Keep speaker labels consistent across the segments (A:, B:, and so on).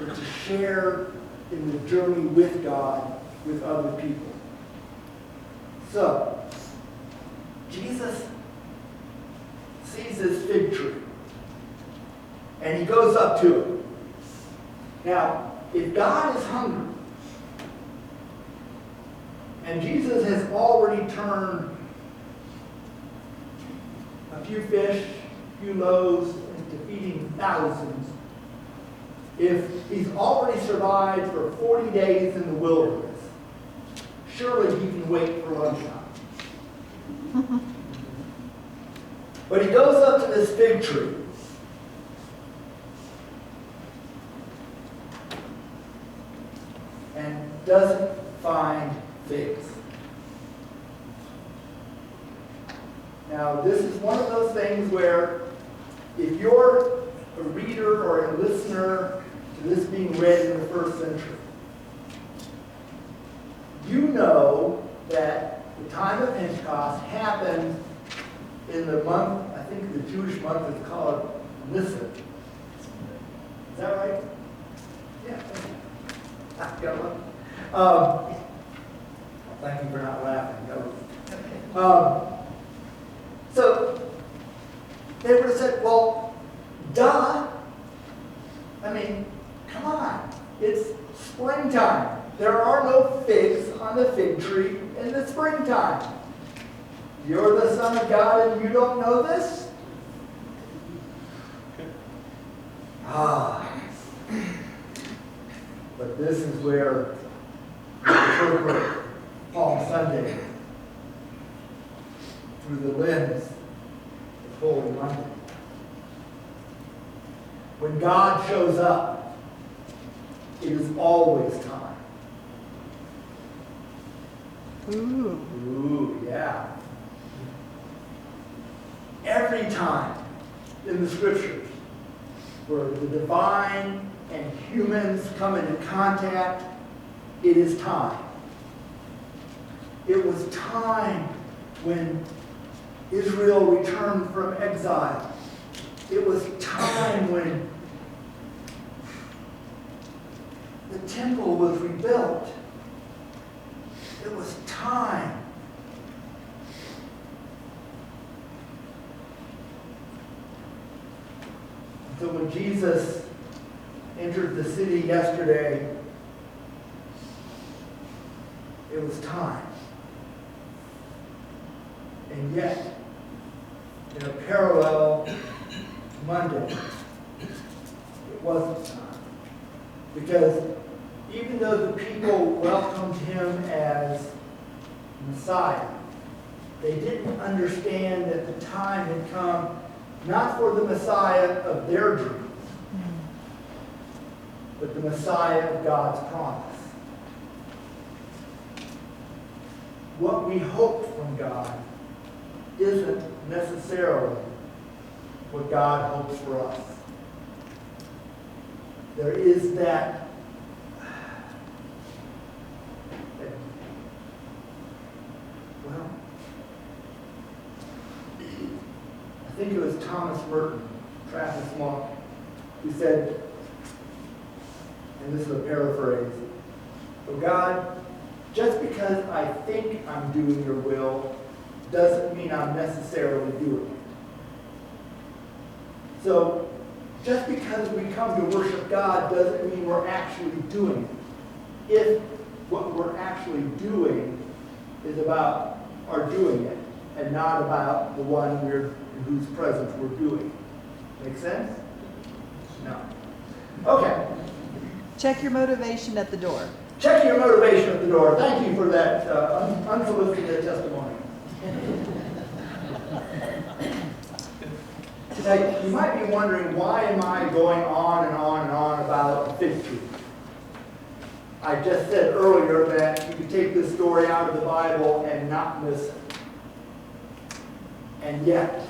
A: but to share in the journey with God, with other people. So, Jesus sees this fig tree, and he goes up to it. Now, if God is hungry, and Jesus has already turned a few fish, a few loaves, into feeding thousands, if he's already survived for 40 days in the wilderness, surely he can wait for lunchtime. But he goes up to this fig tree. And doesn't find figs. Now, this is one of those things where if you're a reader or a listener to this being read in the first century, you know that the time of Pentecost happened in the month, I think the Jewish month is called Nisan. Is that right? Yeah. Got one? Thank you for not laughing. So they would have said, well, duh. I mean, come on. It's springtime. There are no figs on the fig tree in the springtime. You're the Son of God and you don't know this? But this is where we interpret Palm Sunday through the lens of Holy Monday. When God shows up, it is always time. Ooh, yeah. Every time in the Scriptures where the divine and humans come into contact, it is time. It was time when Israel returned from exile. It was time when the temple was rebuilt. It was time. So when Jesus entered the city yesterday, it was time. And yet, in a parallel Monday, it wasn't time. Because even though the people welcomed him as Messiah, they didn't understand that the time had come not for the Messiah of their dreams, but the Messiah of God's promise. What we hope from God isn't necessarily what God hopes for us. There is that I think it was Thomas Merton, Travis Monk, who said, and this is a paraphrase, "Oh God, just because I think I'm doing your will doesn't mean I'm necessarily doing it." So, just because we come to worship God doesn't mean we're actually doing it. If what we're actually doing is about our doing it, and not about the one in whose presence we're doing it. Make sense? No. Okay.
B: Check your motivation at the door.
A: Check your motivation at the door. Thank you for that unsolicited testimony. Now, you might be wondering, why am I going on and on and on about the fig tree? I just said earlier that you could take this story out of the Bible and not miss it. And yet,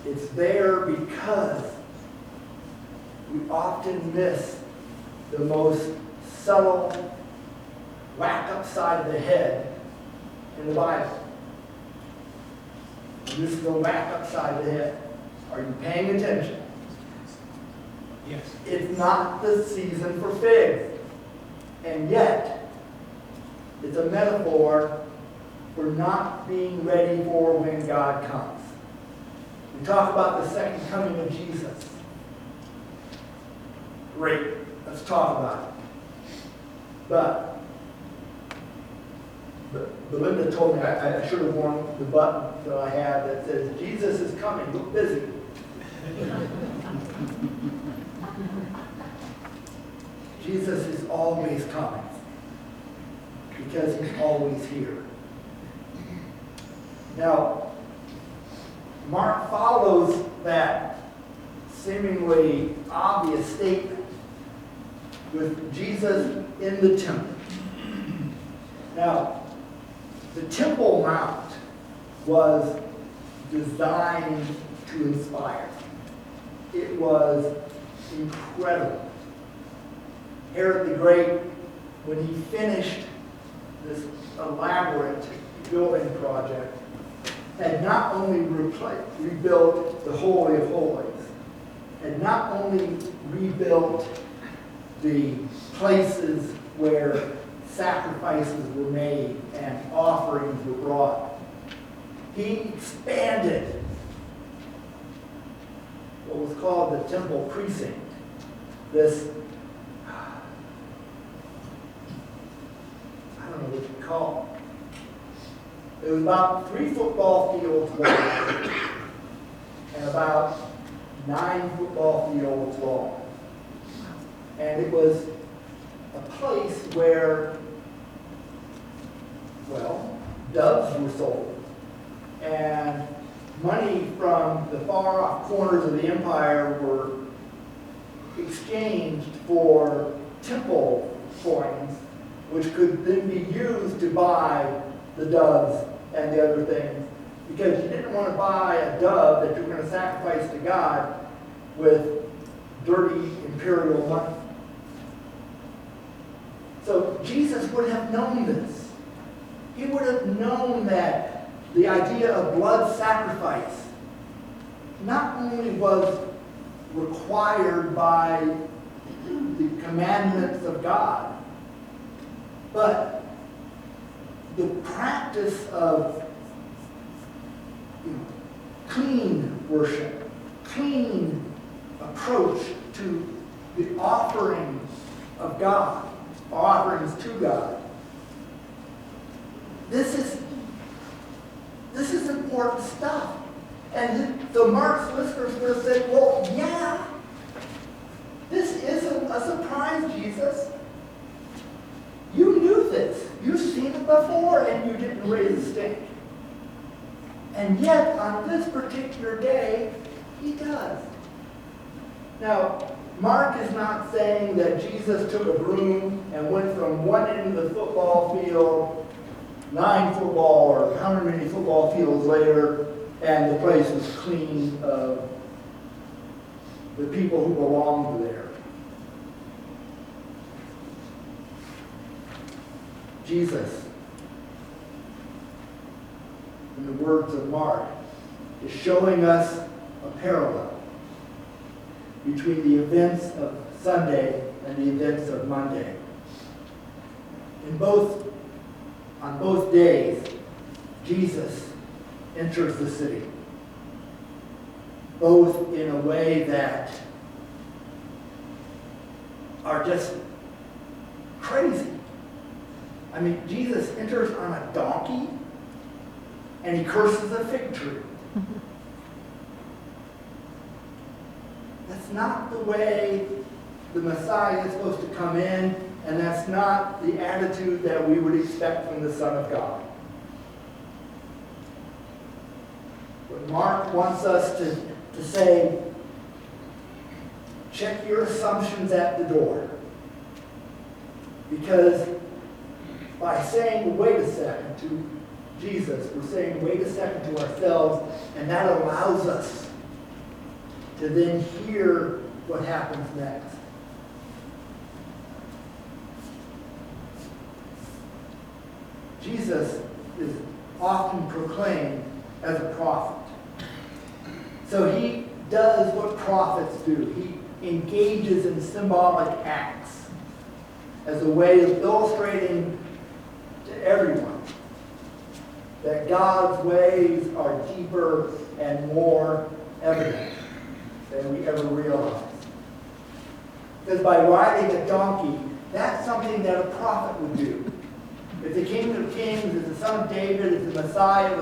A: it's there because we often miss the most subtle whack upside the head in the Bible. And this is a whack upside the head. Are you paying attention?
C: Yes.
A: It's not the season for figs. And yet, it's a metaphor for not being ready for when God comes. We talk about the second coming of Jesus. Great. Let's talk about it. But Belinda told me I should have worn the button that I have that says, Jesus is coming, look busy. Jesus is always coming because he's always here. Now, Mark follows that seemingly obvious statement with Jesus in the temple. Now, the Temple Mount was designed to inspire. It was incredible. Herod the Great, when he finished this elaborate building project, had not only rebuilt the Holy of Holies, had not only rebuilt the places where sacrifices were made and offerings were brought, he expanded what was called the temple precinct. This, I don't know what you call it. It was about 3 football fields wide and about 9 football fields long. And it was a place where, well, doves were sold. And money from the far off corners of the empire were exchanged for temple coins, which could then be used to buy the doves and the other things. Because you didn't want to buy a dove that you were going to sacrifice to God with dirty imperial money. So Jesus would have known this. He would have known that the idea of blood sacrifice not only was required by the commandments of God, but the practice of clean worship, clean approach to the offerings of God, offerings to God. This is important stuff. And so Mark's listeners would have said, well, yeah, this isn't a surprise, Jesus. You knew this. You've seen it before, and you didn't raise a stink. And yet, on this particular day, he does. Now, Mark is not saying that Jesus took a broom and went from one end of the football field, 9 football or how many football fields later, and the place was clean of the people who belonged there. Jesus, in the words of Mark, is showing us a parallel between the events of Sunday and the events of Monday. On both days, Jesus enters the city, both in a way that are just crazy. I mean, Jesus enters on a donkey and he curses a fig tree. That's not the way the Messiah is supposed to come in, and that's not the attitude that we would expect from the Son of God. But Mark wants us to say, check your assumptions at the door. Because by saying, wait a second, to Jesus, we're saying, wait a second to ourselves, and that allows us to then hear what happens next. Jesus is often proclaimed as a prophet. So he does what prophets do. He engages in symbolic acts as a way of illustrating to everyone that God's ways are deeper and more evident than we ever realize. Because by riding a donkey, that's something that a prophet would do. If the King of Kings is the Son of David, is the Messiah,